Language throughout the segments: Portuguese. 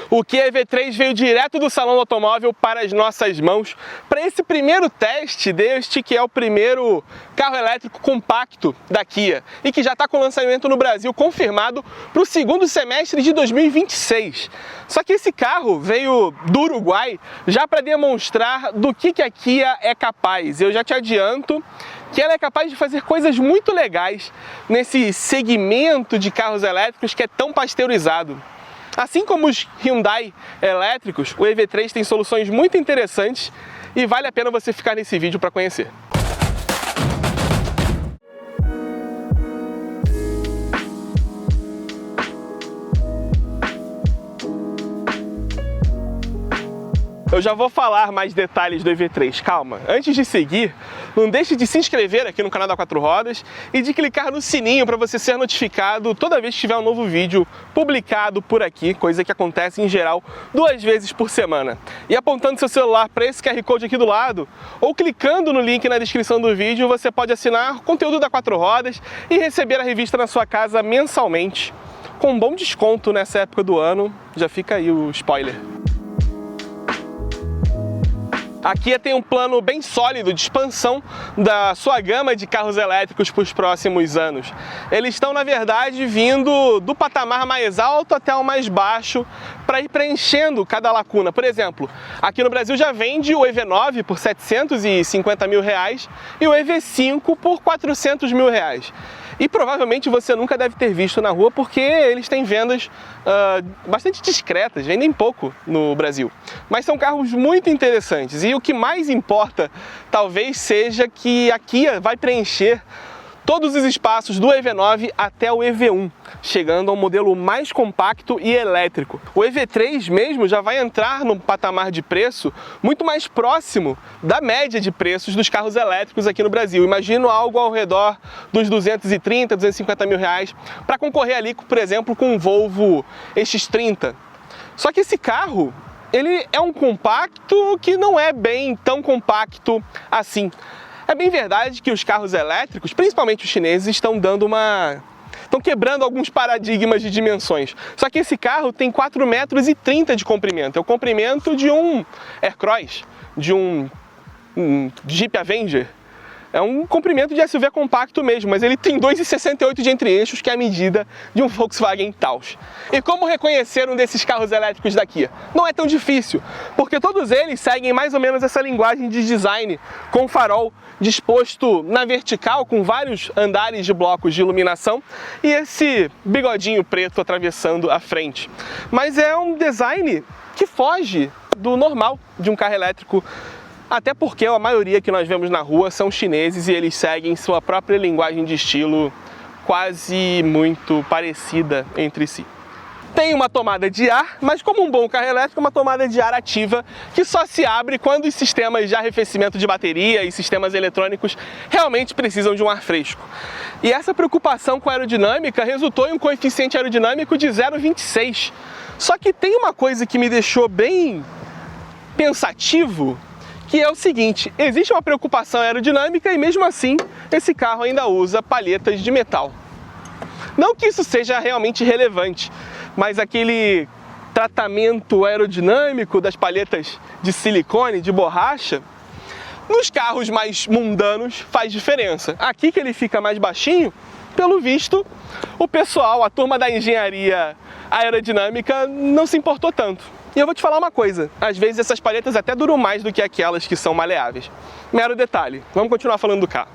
O Kia EV3 veio direto do Salão do Automóvel para as nossas mãos para esse primeiro teste deste que é o primeiro carro elétrico compacto da Kia e que já está com lançamento no Brasil confirmado para o segundo semestre de 2026. Só que esse carro veio do Uruguai já para demonstrar do que a Kia é capaz. Eu já te adianto que ela é capaz de fazer coisas muito legais nesse segmento de carros elétricos que é tão pasteurizado. Assim como os Hyundai elétricos, o EV3 tem soluções muito interessantes e vale a pena você ficar nesse vídeo para conhecer. Eu já vou falar mais detalhes do EV3, calma. Antes de seguir, não deixe de se inscrever aqui no canal da Quatro Rodas e de clicar no sininho para você ser notificado toda vez que tiver um novo vídeo publicado por aqui, coisa que acontece em geral 2 vezes por semana. E apontando seu celular para esse QR Code aqui do lado, ou clicando no link na descrição do vídeo, você pode assinar o conteúdo da Quatro Rodas e receber a revista na sua casa mensalmente, com um bom desconto nessa época do ano. Já fica aí o spoiler. A Kia tem um plano bem sólido de expansão da sua gama de carros elétricos para os próximos anos. Eles estão, na verdade, vindo do patamar mais alto até o mais baixo para ir preenchendo cada lacuna. Por exemplo, aqui no Brasil já vende o EV9 por R$750 mil e o EV5 por R$400 mil. E provavelmente você nunca deve ter visto na rua porque eles têm vendas bastante discretas, vendem pouco no Brasil. Mas são carros muito interessantes e o que mais importa talvez seja que a Kia vai preencher todos os espaços do EV9 até o EV1, chegando ao modelo mais compacto e elétrico. O EV3 mesmo já vai entrar num patamar de preço muito mais próximo da média de preços dos carros elétricos aqui no Brasil. Imagino algo ao redor dos 230, 250 mil reais para concorrer ali, por exemplo, com um Volvo X30. Só que esse carro, ele é um compacto que não é bem tão compacto assim. É bem verdade que os carros elétricos, principalmente os chineses, estão quebrando alguns paradigmas de dimensões. Só que esse carro tem 4,30 metros de comprimento. É o comprimento de um Aircross, de um Jeep Avenger. É um comprimento de SUV compacto mesmo, mas ele tem 2,68 de entre-eixos, que é a medida de um Volkswagen Taos. E como reconhecer um desses carros elétricos da Kia? Não é tão difícil, porque todos eles seguem mais ou menos essa linguagem de design, com farol disposto na vertical, com vários andares de blocos de iluminação, e esse bigodinho preto atravessando a frente. Mas é um design que foge do normal de um carro elétrico, até porque a maioria que nós vemos na rua são chineses e eles seguem sua própria linguagem de estilo quase muito parecida entre si. Tem uma tomada de ar, mas como um bom carro elétrico, uma tomada de ar ativa que só se abre quando os sistemas de arrefecimento de bateria e sistemas eletrônicos realmente precisam de um ar fresco. E essa preocupação com a aerodinâmica resultou em um coeficiente aerodinâmico de 0,26. Só que tem uma coisa que me deixou bem pensativo, que é o seguinte: existe uma preocupação aerodinâmica e mesmo assim esse carro ainda usa palhetas de metal. Não que isso seja realmente relevante, mas aquele tratamento aerodinâmico das palhetas de silicone, de borracha, nos carros mais mundanos faz diferença. Aqui que ele fica mais baixinho, pelo visto, o pessoal, a turma da engenharia aerodinâmica não se importou tanto. E eu vou te falar uma coisa, às vezes essas palhetas até duram mais do que aquelas que são maleáveis. Mero detalhe, vamos continuar falando do carro.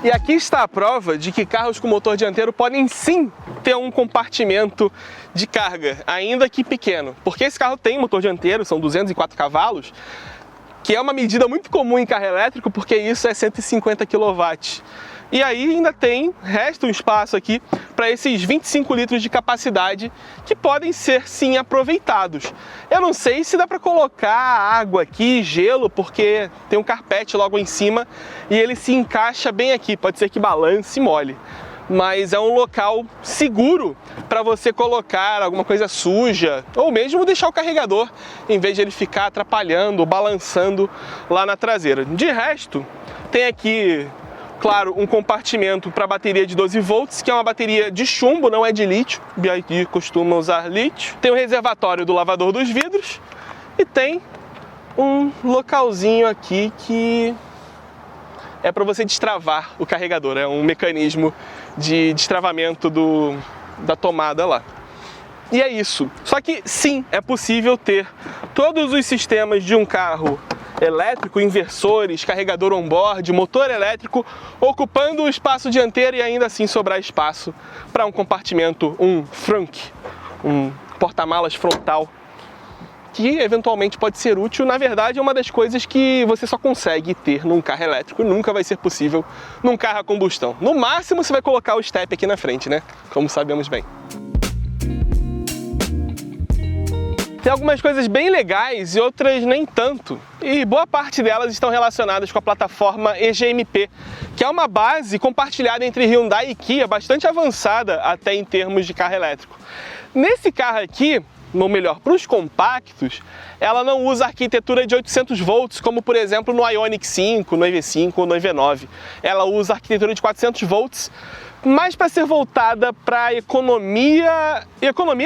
E aqui está a prova de que carros com motor dianteiro podem sim ter um compartimento de carga, ainda que pequeno. Porque esse carro tem motor dianteiro, são 204 cavalos, que é uma medida muito comum em carro elétrico, porque isso é 150 kW. E aí ainda resta um espaço aqui para esses 25 litros de capacidade que podem ser sim aproveitados. Eu não sei se dá para colocar água aqui, gelo, porque tem um carpete logo em cima e ele se encaixa bem aqui, pode ser que balance e molhe. Mas é um local seguro para você colocar alguma coisa suja ou mesmo deixar o carregador em vez de ele ficar atrapalhando ou balançando lá na traseira. De resto, tem aqui claro, um compartimento para bateria de 12 volts, que é uma bateria de chumbo, não é de lítio. BYD costuma usar lítio. Tem o reservatório do lavador dos vidros e tem um localzinho aqui que é para você destravar o carregador. É um mecanismo de destravamento da tomada lá. E é isso. Só que sim, é possível ter todos os sistemas de um carro elétrico, inversores, carregador on-board, motor elétrico, ocupando o espaço dianteiro e ainda assim sobrar espaço para um compartimento, um frunk, um porta-malas frontal, que eventualmente pode ser útil. Na verdade, é uma das coisas que você só consegue ter num carro elétrico, nunca vai ser possível num carro a combustão. No máximo, você vai colocar o step aqui na frente, né? Como sabemos bem. Tem algumas coisas bem legais e outras nem tanto, e boa parte delas estão relacionadas com a plataforma eGMP, que é uma base compartilhada entre Hyundai e Kia, bastante avançada até em termos de carro elétrico. Nesse carro aqui, ou melhor, para os compactos, ela não usa arquitetura de 800 volts, como por exemplo no Ioniq 5, no EV5 ou no EV9. Ela usa arquitetura de 400 volts, mas para ser voltada para a economia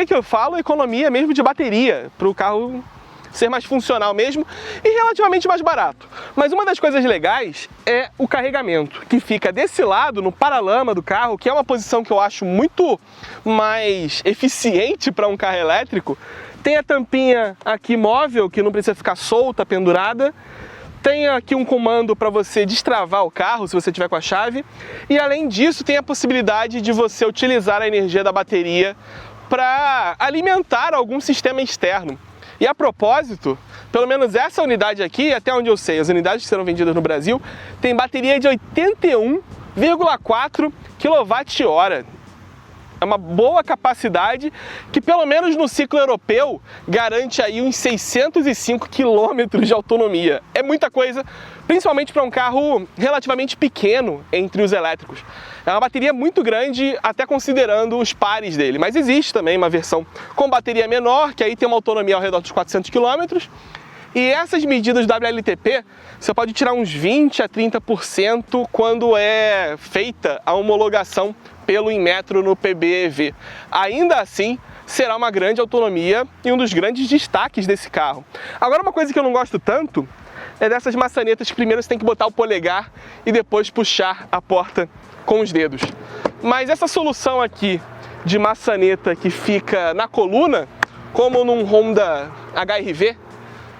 que eu falo, economia mesmo de bateria, para o carro ser mais funcional mesmo e relativamente mais barato. Mas uma das coisas legais é o carregamento, que fica desse lado, no paralama do carro, que é uma posição que eu acho muito mais eficiente para um carro elétrico. Tem a tampinha aqui móvel, que não precisa ficar solta, pendurada. Tem aqui um comando para você destravar o carro, se você tiver com a chave. E além disso, tem a possibilidade de você utilizar a energia da bateria para alimentar algum sistema externo. E a propósito, pelo menos essa unidade aqui, até onde eu sei, as unidades que serão vendidas no Brasil, tem bateria de 81,4 kWh. É uma boa capacidade que, pelo menos no ciclo europeu, garante aí uns 605 km de autonomia. É muita coisa, principalmente para um carro relativamente pequeno entre os elétricos. É uma bateria muito grande, até considerando os pares dele, mas existe também uma versão com bateria menor, que aí tem uma autonomia ao redor dos 400 km. E essas medidas do WLTP, você pode tirar uns 20 a 30% quando é feita a homologação pelo Inmetro no PBEV. Ainda assim, será uma grande autonomia e um dos grandes destaques desse carro. Agora, uma coisa que eu não gosto tanto é dessas maçanetas que primeiro você tem que botar o polegar e depois puxar a porta com os dedos. Mas essa solução aqui de maçaneta que fica na coluna, como num Honda HR-V,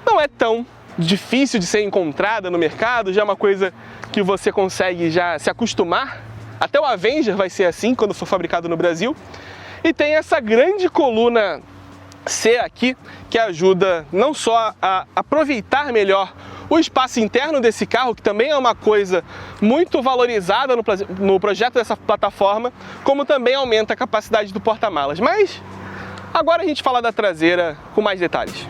não é tão difícil de ser encontrada no mercado, já é uma coisa que você consegue já se acostumar. Até o Avenger vai ser assim quando for fabricado no Brasil. E tem essa grande coluna C aqui, que ajuda não só a aproveitar melhor o espaço interno desse carro, que também é uma coisa muito valorizada no projeto dessa plataforma, como também aumenta a capacidade do porta-malas. Mas agora a gente fala da traseira com mais detalhes.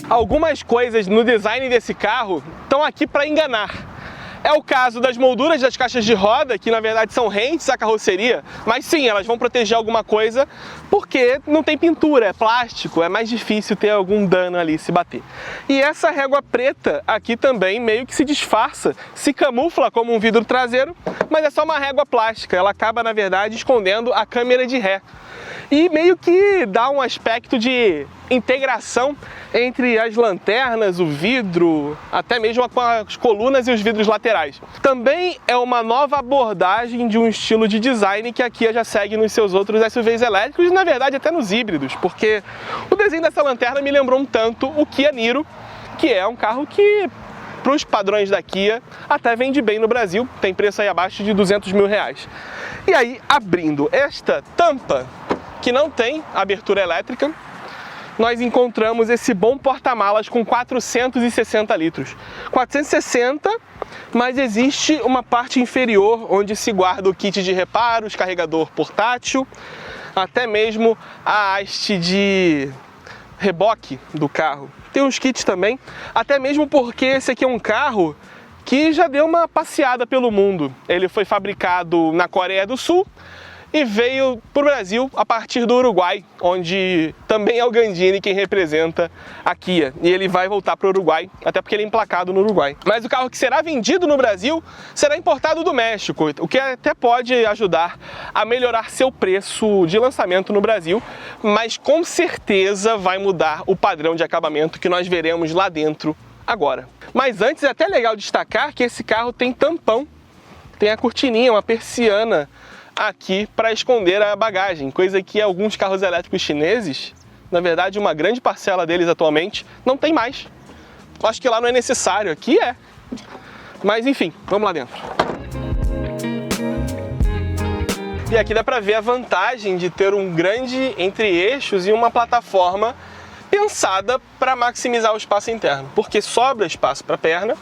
Algumas coisas no design desse carro estão aqui para enganar. É o caso das molduras das caixas de roda, que na verdade são rentes à carroceria, mas sim, elas vão proteger alguma coisa porque não tem pintura, é plástico, é mais difícil ter algum dano ali se bater. E essa régua preta aqui também meio que se disfarça, se camufla como um vidro traseiro, mas é só uma régua plástica, ela acaba na verdade escondendo a câmera de ré. E meio que dá um aspecto de integração entre as lanternas, o vidro, até mesmo com as colunas e os vidros laterais. Também é uma nova abordagem de um estilo de design que a Kia já segue nos seus outros SUVs elétricos e na verdade até nos híbridos, porque o desenho dessa lanterna me lembrou um tanto o Kia Niro, que é um carro que, para os padrões da Kia, até vende bem no Brasil, tem preço aí abaixo de R$200 mil. E aí, abrindo esta tampa, que não tem abertura elétrica, nós encontramos esse bom porta-malas com 460 litros. 460, mas existe uma parte inferior onde se guarda o kit de reparos, carregador portátil, até mesmo a haste de reboque do carro. Tem uns kits também, até mesmo porque esse aqui é um carro que já deu uma passeada pelo mundo. Ele foi fabricado na Coreia do Sul e veio para o Brasil a partir do Uruguai, onde também é o Gandini quem representa a Kia. E ele vai voltar para o Uruguai, até porque ele é emplacado no Uruguai. Mas o carro que será vendido no Brasil será importado do México, o que até pode ajudar a melhorar seu preço de lançamento no Brasil, mas com certeza vai mudar o padrão de acabamento que nós veremos lá dentro agora. Mas antes é até legal destacar que esse carro tem tampão, tem a cortininha, uma persiana aqui para esconder a bagagem, coisa que alguns carros elétricos chineses, na verdade uma grande parcela deles atualmente, não tem mais. Acho que lá não é necessário, aqui é. Mas enfim, vamos lá dentro. E aqui dá para ver a vantagem de ter um grande entre-eixos e uma plataforma pensada para maximizar o espaço interno, porque sobra espaço para a perna,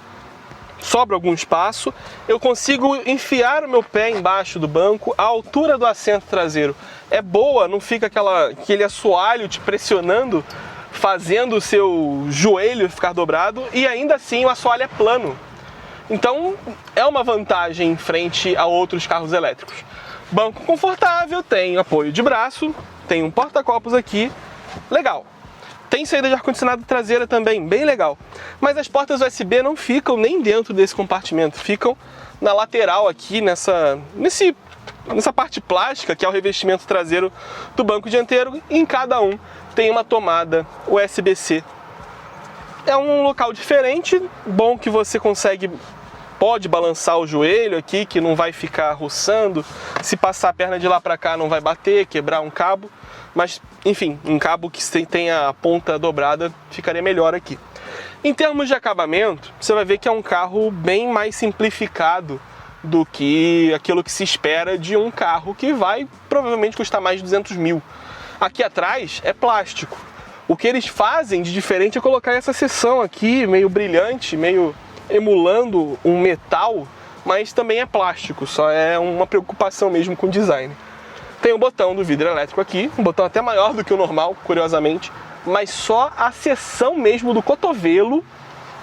sobra algum espaço, eu consigo enfiar o meu pé embaixo do banco, a altura do assento traseiro é boa, não fica aquele assoalho te pressionando, fazendo o seu joelho ficar dobrado, e ainda assim o assoalho é plano. Então é uma vantagem frente a outros carros elétricos. Banco confortável, tem apoio de braço, tem um porta-copos aqui, legal. Tem saída de ar-condicionado traseira também, bem legal. Mas as portas USB não ficam nem dentro desse compartimento, ficam na lateral aqui, nessa parte plástica, que é o revestimento traseiro do banco dianteiro. E em cada um tem uma tomada USB-C. É um local diferente, bom que você pode balançar o joelho aqui, que não vai ficar roçando. Se passar a perna de lá para cá não vai bater, quebrar um cabo. Mas, enfim, um cabo que tem a ponta dobrada ficaria melhor aqui. Em termos de acabamento, você vai ver que é um carro bem mais simplificado do que aquilo que se espera de um carro que vai provavelmente custar mais de 200 mil. Aqui atrás é plástico. O que eles fazem de diferente é colocar essa seção aqui, meio brilhante, meio emulando um metal, mas também é plástico, só é uma preocupação mesmo com o design. Tem o botão do vidro elétrico aqui, um botão até maior do que o normal, curiosamente, mas só a seção mesmo do cotovelo,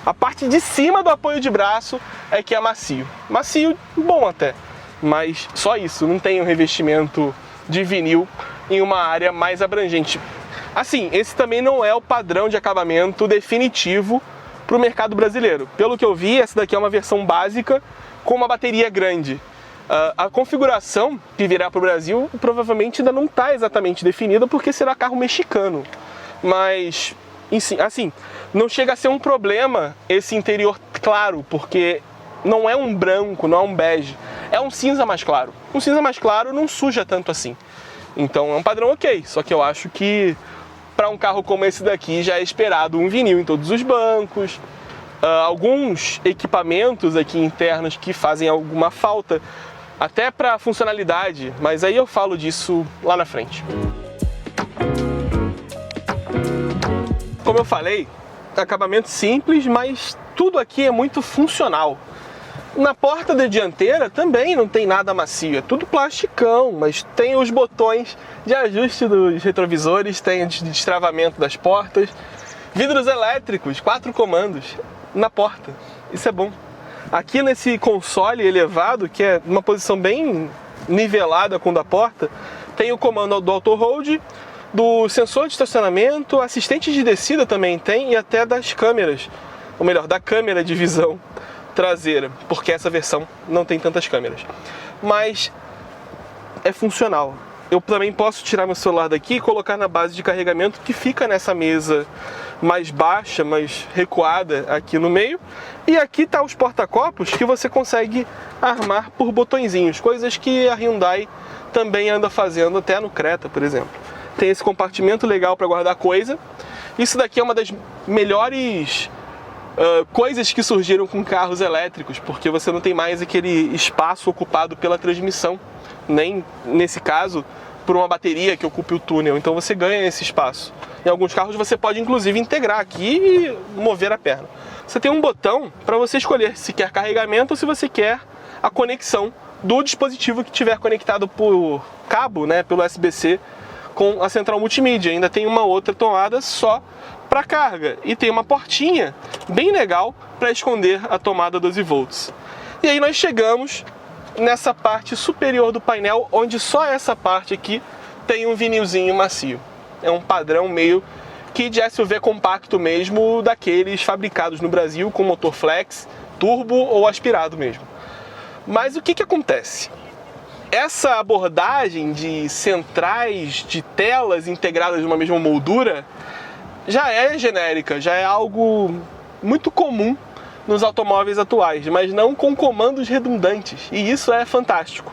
a parte de cima do apoio de braço é que é macio. Macio, bom até, mas só isso, não tem um revestimento de vinil em uma área mais abrangente. Assim, esse também não é o padrão de acabamento definitivo para o mercado brasileiro. Pelo que eu vi, essa daqui é uma versão básica com uma bateria grande. A configuração que virá para o Brasil provavelmente ainda não está exatamente definida, porque será carro mexicano. Mas, assim, não chega a ser um problema esse interior claro, porque não é um branco, não é um bege, é um cinza mais claro. Um cinza mais claro não suja tanto assim. Então é um padrão ok, só que eu acho que para um carro como esse daqui já é esperado um vinil em todos os bancos, alguns equipamentos aqui internos que fazem alguma falta, até para funcionalidade, mas aí eu falo disso lá na frente. Como eu falei, acabamento simples, mas tudo aqui é muito funcional. Na porta da dianteira também não tem nada macio, é tudo plasticão, mas tem os botões de ajuste dos retrovisores, tem de destravamento das portas, vidros elétricos, 4 comandos na porta, isso é bom. Aqui nesse console elevado, que é uma posição bem nivelada com o da porta, tem o comando do auto hold, do sensor de estacionamento, assistente de descida também tem, e até das câmeras, ou melhor, da câmera de visão traseira, porque essa versão não tem tantas câmeras. Mas é funcional. Eu também posso tirar meu celular daqui e colocar na base de carregamento, que fica nessa mesa mais baixa, mais recuada aqui no meio. E aqui tá os porta-copos que você consegue armar por botõezinhos, coisas que a Hyundai também anda fazendo até no Creta, por exemplo. Tem esse compartimento legal para guardar coisa. Isso daqui é uma das melhores coisas que surgiram com carros elétricos, porque você não tem mais aquele espaço ocupado pela transmissão, nem, nesse caso, por uma bateria que ocupe o túnel, então você ganha esse espaço. Em alguns carros você pode inclusive integrar aqui e mover a perna. Você tem um botão para você escolher se quer carregamento ou se você quer a conexão do dispositivo que estiver conectado por cabo, né, pelo USB-C, com a central multimídia. Ainda tem uma outra tomada só para carga e tem uma portinha bem legal para esconder a tomada 12 volts. E aí nós chegamos nessa parte superior do painel, onde só essa parte aqui tem um vinilzinho macio. É um padrão meio que de SUV compacto mesmo, daqueles fabricados no Brasil com motor flex, turbo ou aspirado mesmo. Mas o que acontece? Essa abordagem de centrais de telas integradas numa mesma moldura já é genérica, já é algo muito comum nos automóveis atuais, mas não com comandos redundantes, e isso é fantástico.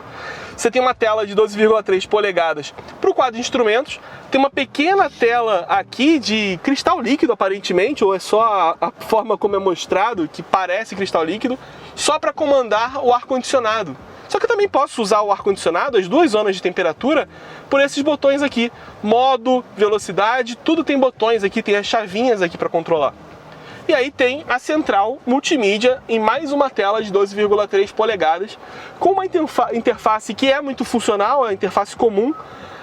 Você tem uma tela de 12,3 polegadas para o quadro de instrumentos, tem uma pequena tela aqui de cristal líquido aparentemente, ou é só a forma como é mostrado, que parece cristal líquido, só para comandar o ar-condicionado. Só que eu também posso usar o ar-condicionado, as duas zonas de temperatura, por esses botões aqui. Modo, velocidade, tudo tem botões aqui, tem as chavinhas aqui para controlar. E aí tem a central multimídia em mais uma tela de 12,3 polegadas, com uma interface que é muito funcional, é a interface comum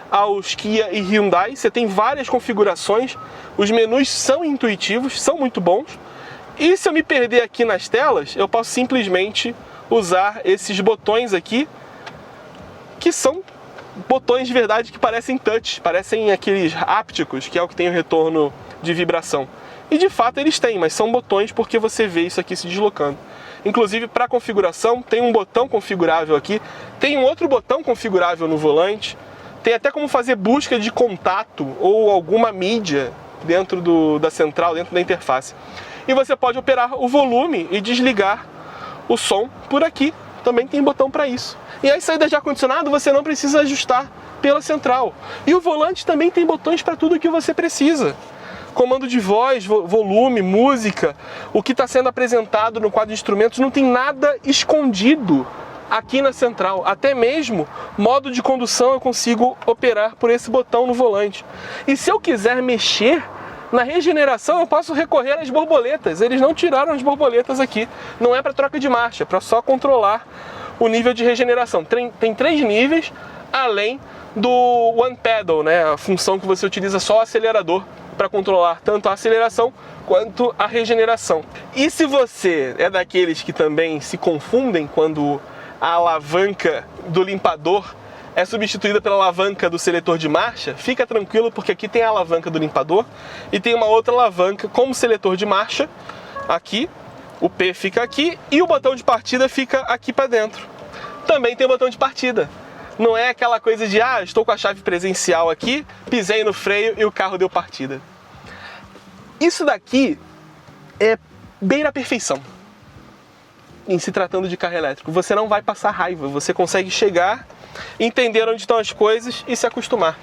aos Kia e Hyundai. Você tem várias configurações, os menus são intuitivos, são muito bons. E se eu me perder aqui nas telas, eu posso simplesmente usar esses botões aqui, que são botões de verdade que parecem touch, parecem aqueles ápticos, que é o que tem o retorno de vibração. E de fato eles têm, mas são botões porque você vê isso aqui se deslocando. Inclusive para configuração tem um botão configurável aqui, tem um outro botão configurável no volante, tem até como fazer busca de contato ou alguma mídia dentro da central, dentro da interface. E você pode operar o volume e desligar o som por aqui, também tem botão para isso. E as saídas de ar-condicionado você não precisa ajustar pela central. E o volante também tem botões para tudo o que você precisa. Comando de voz, volume, música, o que está sendo apresentado no quadro de instrumentos, não tem nada escondido aqui na central. Até mesmo modo de condução eu consigo operar por esse botão no volante. E se eu quiser mexer na regeneração, eu posso recorrer às borboletas. Eles não tiraram as borboletas aqui. Não é para troca de marcha, é para só controlar o nível de regeneração. Tem 3 níveis, além do One Pedal, né? A função que você utiliza só o acelerador para controlar tanto a aceleração quanto a regeneração. E se você é daqueles que também se confundem quando a alavanca do limpador é substituída pela alavanca do seletor de marcha, fica tranquilo porque aqui tem a alavanca do limpador e tem uma outra alavanca como seletor de marcha, aqui, o P fica aqui e o botão de partida fica aqui para dentro. Também tem o botão de partida. Não é aquela coisa de, estou com a chave presencial aqui, pisei no freio e o carro deu partida. Isso daqui é bem na perfeição em se tratando de carro elétrico. Você não vai passar raiva, você consegue chegar, entender onde estão as coisas e se acostumar.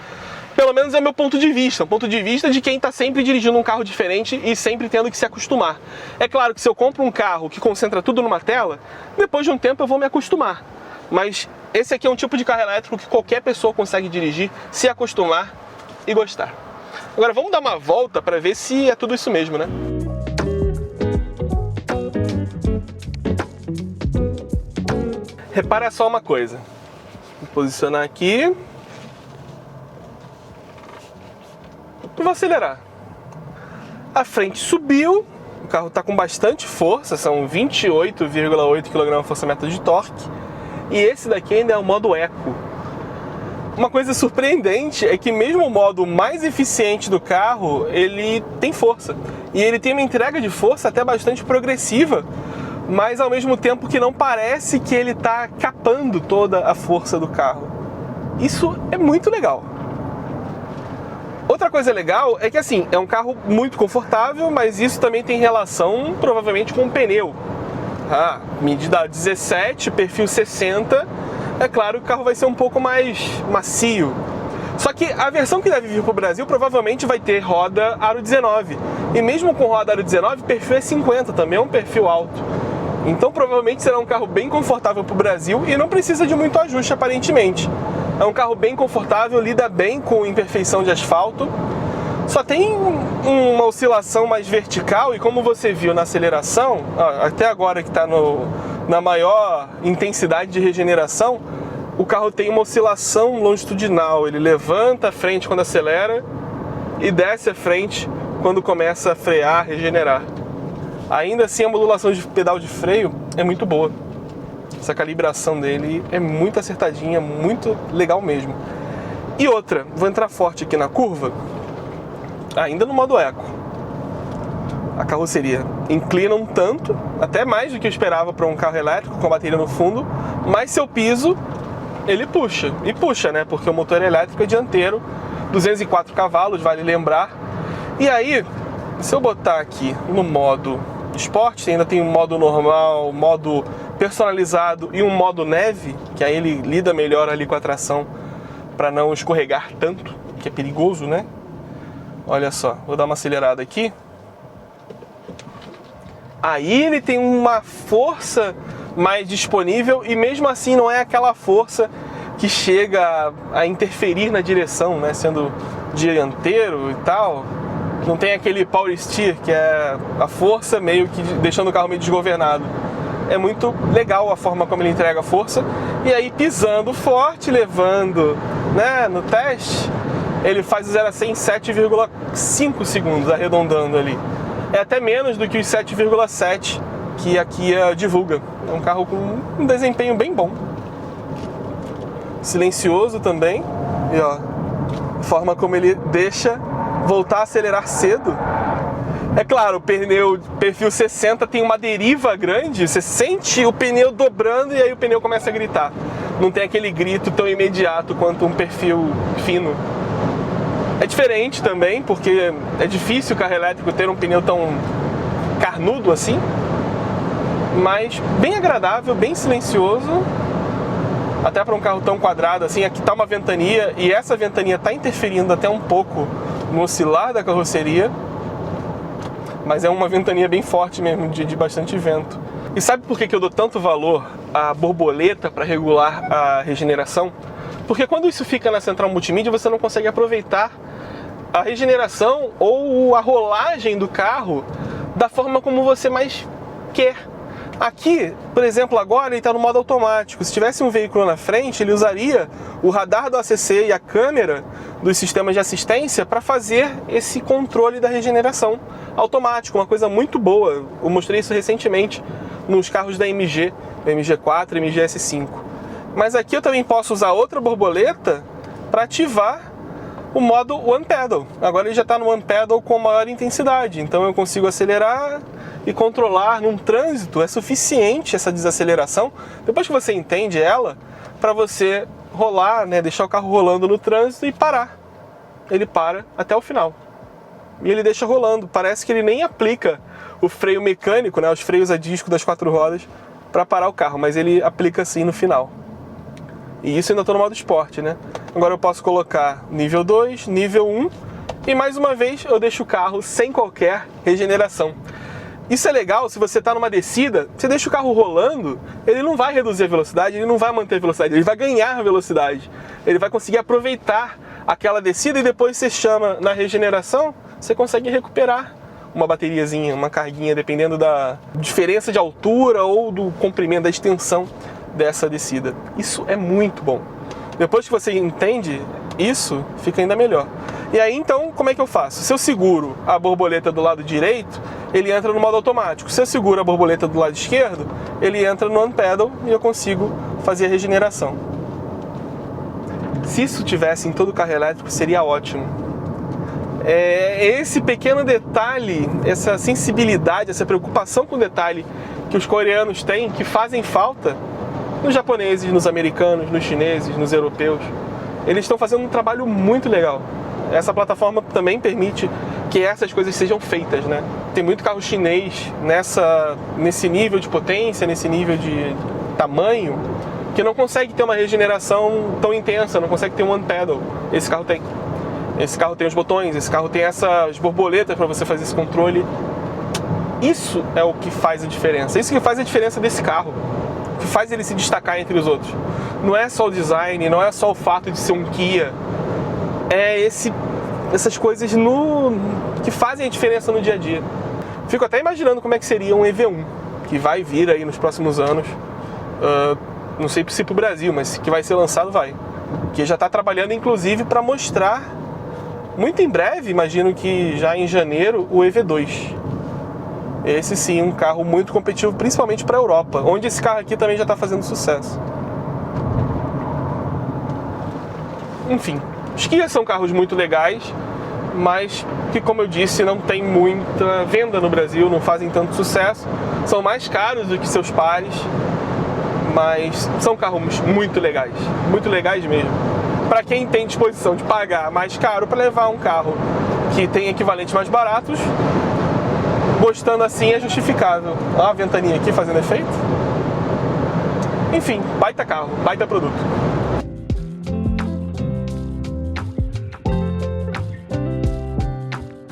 Pelo menos é meu ponto de vista, um ponto de vista de quem está sempre dirigindo um carro diferente e sempre tendo que se acostumar. É claro que se eu compro um carro que concentra tudo numa tela, depois de um tempo eu vou me acostumar. Mas esse aqui é um tipo de carro elétrico que qualquer pessoa consegue dirigir, se acostumar e gostar. Agora vamos dar uma volta para ver se é tudo isso mesmo, né? Repara só uma coisa. Vou posicionar aqui. E vou acelerar. A frente subiu, o carro está com bastante força, são 28,8 kgfm de torque. E esse daqui ainda é o modo Eco. Uma coisa surpreendente é que mesmo o modo mais eficiente do carro, ele tem força. E ele tem uma entrega de força até bastante progressiva, mas ao mesmo tempo que não parece que ele está capando toda a força do carro. Isso é muito legal. Outra coisa legal é que assim, é um carro muito confortável, mas isso também tem relação provavelmente com o pneu. Medida 17, perfil 60, é claro que o carro vai ser um pouco mais macio. Só que a versão que deve vir para o Brasil provavelmente vai ter roda aro 19. E mesmo com roda aro 19, perfil é 50, também é um perfil alto. Então provavelmente será um carro bem confortável para o Brasil e não precisa de muito ajuste aparentemente. É um carro bem confortável, lida bem com imperfeição de asfalto. Só tem uma oscilação mais vertical e como você viu na aceleração, até agora que está na maior intensidade de regeneração, o carro tem uma oscilação longitudinal. Ele levanta a frente quando acelera e desce a frente quando começa a frear, regenerar. Ainda assim a modulação de pedal de freio é muito boa. Essa calibração dele é muito acertadinha, muito legal mesmo. E outra, vou entrar forte aqui na curva, ainda no modo eco. A carroceria inclina um tanto, até mais do que eu esperava para um carro elétrico com a bateria no fundo, mas seu piso, ele puxa. E puxa, né? Porque o motor elétrico é dianteiro, 204 cavalos, vale lembrar. E aí, se eu botar aqui no modo esporte, ainda tem um modo normal, modo personalizado e um modo neve, que aí ele lida melhor ali com a tração para não escorregar tanto, que é perigoso, né? Olha só, vou dar uma acelerada aqui. Aí ele tem uma força mais disponível e mesmo assim não é aquela força que chega a interferir na direção, né? Sendo dianteiro e tal. Não tem aquele power steer, que é a força meio que deixando o carro meio desgovernado. É muito legal a forma como ele entrega a força. E aí pisando forte, levando, né, no teste, ele faz o 0 a 100 em 7,5 segundos, arredondando ali. É até menos do que os 7,7 que a Kia divulga. É um carro com um desempenho bem bom. Silencioso também. E ó, a forma como ele deixa voltar a acelerar cedo. É claro, o pneu perfil 60 tem uma deriva grande, você sente o pneu dobrando e aí o pneu começa a gritar. Não tem aquele grito tão imediato quanto um perfil fino. É diferente também, porque é difícil o carro elétrico ter um pneu tão carnudo assim, mas bem agradável, bem silencioso, até para um carro tão quadrado assim. Aqui está uma ventania e essa ventania está interferindo até um pouco no oscilar da carroceria, mas é uma ventania bem forte mesmo, de bastante vento. E sabe por que eu dou tanto valor à borboleta para regular a regeneração? Porque quando isso fica na central multimídia, você não consegue aproveitar a regeneração ou a rolagem do carro da forma como você mais quer. Aqui, por exemplo, agora ele está no modo automático. Se tivesse um veículo na frente, ele usaria o radar do ACC e a câmera dos sistemas de assistência para fazer esse controle da regeneração automático, uma coisa muito boa. Eu mostrei isso recentemente nos carros da MG, MG4 e MG S5. Mas aqui eu também posso usar outra borboleta para ativar o modo One Pedal. Agora ele já está no One Pedal com maior intensidade, então eu consigo acelerar e controlar num trânsito. É suficiente essa desaceleração, depois que você entende ela, para você rolar, né, deixar o carro rolando no trânsito e parar. Ele para até o final. E ele deixa rolando. Parece que ele nem aplica o freio mecânico, né, os freios a disco das 4 rodas, para parar o carro, mas ele aplica assim no final. E isso ainda estou no modo esporte, né? Agora eu posso colocar nível 2, nível 1 e mais uma vez eu deixo o carro sem qualquer regeneração. Isso é legal, se você está numa descida, você deixa o carro rolando, ele não vai reduzir a velocidade, ele não vai manter a velocidade, ele vai ganhar velocidade. Ele vai conseguir aproveitar aquela descida e depois você chama na regeneração, você consegue recuperar uma bateriazinha, uma carguinha, dependendo da diferença de altura ou do comprimento, da extensão dessa descida. Isso é muito bom. Depois que você entende isso, fica ainda melhor. E aí então, como é que eu faço? Se eu seguro a borboleta do lado direito, ele entra no modo automático. Se eu seguro a borboleta do lado esquerdo, ele entra no One Pedal e eu consigo fazer a regeneração. Se isso tivesse em todo carro elétrico, seria ótimo. Esse pequeno detalhe, essa sensibilidade, essa preocupação com o detalhe que os coreanos têm, que fazem falta nos japoneses, nos americanos, nos chineses, nos europeus. Eles estão fazendo um trabalho muito legal. Essa plataforma também permite que essas coisas sejam feitas, né? Tem muito carro chinês nesse nível de potência, nesse nível de tamanho, que não consegue ter uma regeneração tão intensa, não consegue ter um One Pedal. Esse carro tem. Esse carro tem os botões, esse carro tem essas borboletas para você fazer esse controle. Isso é o que faz a diferença. Isso que faz a diferença desse carro. O que faz ele se destacar entre os outros. Não é só o design, não é só o fato de ser um Kia. É essas coisas que fazem a diferença no dia a dia. Fico até imaginando como é que seria um EV1, que vai vir aí nos próximos anos. Não sei se para o Brasil, mas que vai ser lançado, vai. Que já está trabalhando, inclusive, para mostrar, muito em breve, imagino que já em janeiro, o EV2. esse sim, um carro muito competitivo, principalmente para a Europa, onde esse carro aqui também já está fazendo sucesso. Enfim, os Kia são carros muito legais, mas que, como eu disse, não tem muita venda no Brasil, não fazem tanto sucesso, são mais caros do que seus pares, mas são carros muito legais mesmo. Para quem tem disposição de pagar mais caro para levar um carro que tem equivalentes mais baratos, gostando assim é justificável. Olha a ventaninha aqui fazendo efeito. Enfim, baita carro, baita produto.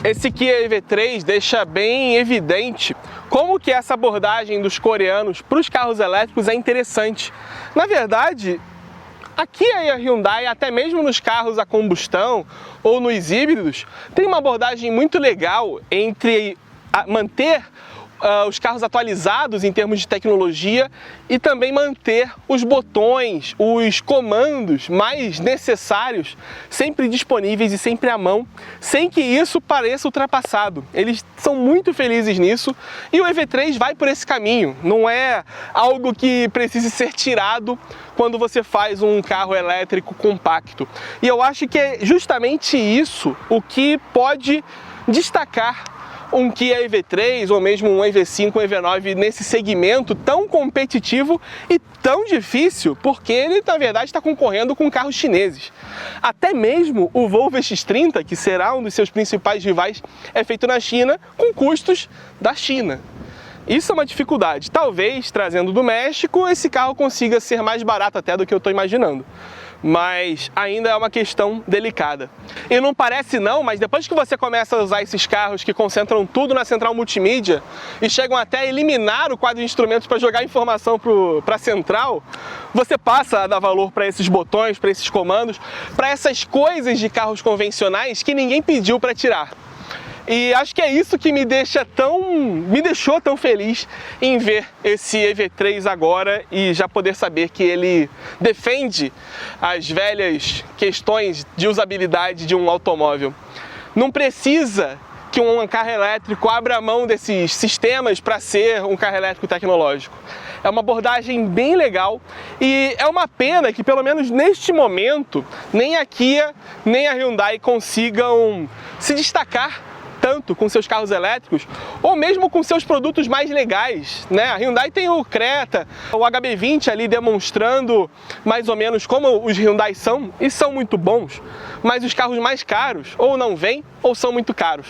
Esse Kia EV3 deixa bem evidente como que essa abordagem dos coreanos para os carros elétricos é interessante. Na verdade, a Kia e a Hyundai, até mesmo nos carros a combustão ou nos híbridos, tem uma abordagem muito legal entre manter os carros atualizados em termos de tecnologia e também manter os botões, os comandos mais necessários sempre disponíveis e sempre à mão, sem que isso pareça ultrapassado. Eles são muito felizes nisso e o EV3 vai por esse caminho, não é algo que precise ser tirado quando você faz um carro elétrico compacto. E eu acho que é justamente isso o que pode destacar um Kia EV3 ou mesmo um EV5, um EV9 nesse segmento tão competitivo e tão difícil, porque ele na verdade está concorrendo com carros chineses. Até mesmo o Volvo EX30, que será um dos seus principais rivais, é feito na China com custos da China. Isso é uma dificuldade. Talvez, trazendo do México, esse carro consiga ser mais barato até do que eu estou imaginando. Mas ainda é uma questão delicada. E não parece não, mas depois que você começa a usar esses carros que concentram tudo na central multimídia e chegam até a eliminar o quadro de instrumentos para jogar informação para a central, você passa a dar valor para esses botões, para esses comandos, para essas coisas de carros convencionais que ninguém pediu para tirar. E acho que é isso que me deixou tão feliz em ver esse EV3 agora e já poder saber que ele defende as velhas questões de usabilidade de um automóvel. Não precisa que um carro elétrico abra mão desses sistemas para ser um carro elétrico tecnológico. É uma abordagem bem legal e é uma pena que, pelo menos neste momento, nem a Kia nem a Hyundai consigam se destacar tanto com seus carros elétricos ou mesmo com seus produtos mais legais, né? A Hyundai tem o Creta, o HB20 ali demonstrando mais ou menos como os Hyundai são, e são muito bons, mas os carros mais caros ou não vêm ou são muito caros.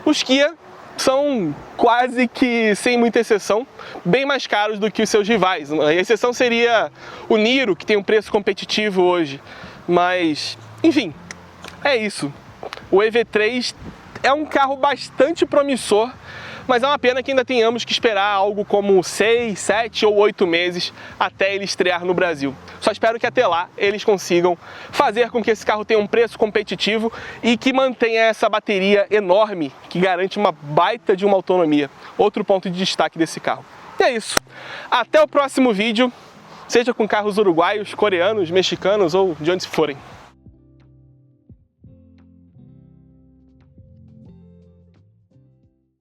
Os Kia são quase que, sem muita exceção, bem mais caros do que os seus rivais. A exceção seria o Niro, que tem um preço competitivo hoje, mas enfim, é isso. O EV3 é um carro bastante promissor, mas é uma pena que ainda tenhamos que esperar algo como 6, 7 ou 8 meses até ele estrear no Brasil. Só espero que até lá eles consigam fazer com que esse carro tenha um preço competitivo e que mantenha essa bateria enorme que garante uma baita de uma autonomia. Outro ponto de destaque desse carro. E é isso. Até o próximo vídeo, seja com carros uruguaios, coreanos, mexicanos ou de onde forem.